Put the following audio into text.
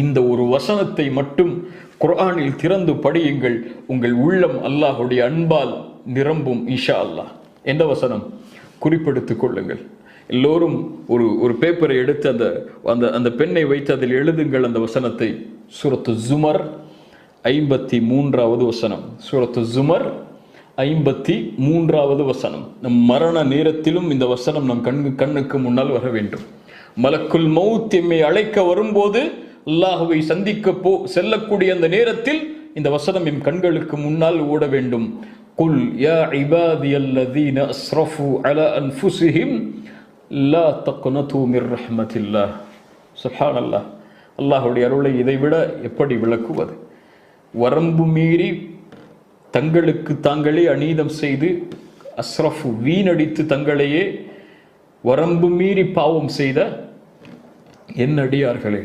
இந்த ஒரு வசனத்தை மட்டும் குர்ஆனில் திறந்து படியுங்கள், உங்கள் உள்ளம் அல்லாஹுடைய அன்பால் நிரம்பும் இன்ஷா அல்லாஹ். எந்த வசனம்? குறிப்பெடுத்துக் கொள்ளுங்கள். எல்லோரும் ஒரு பேப்பரை எடுத்து அந்த பெண்ணை வைத்து அதில் எழுதுங்கள் அந்த வசனத்தை. சூரத்து ஜுமர் 53வது வசனம். சூரத்து ஜுமர் 53வது வசனம். நம் மரண நேரத்திலும் இந்த வசனம் நம் கண்ணுக்கு முன்னால் வர வேண்டும். மலக்குல் மௌத் எம்மை அழைக்க வரும்போது, அல்லாஹுவை சந்திக்க செல்லக்கூடிய அந்த நேரத்தில் இந்த வசனம் எம் கண்களுக்கு முன்னால் ஓட வேண்டும். குல் யா இபாதியல்லதீன அஸ்ரஃபு அலா அன்ஃபுஸிஹிம் லா தக்னது மிர் ரஹ்மத்தில்லாஹ். சுப்ஹானல்லாஹ். அல்லாஹ்வுடைய அருளை இதைவிட எப்படி விளக்குவது? வரம்பு மீறி தங்களுக்கு தாங்களே அநீதம் செய்து, அஸ்ரஃபு வீணடித்து தங்களையே வரம்பு மீறி பாவம் செய்த என் அடியார்களே,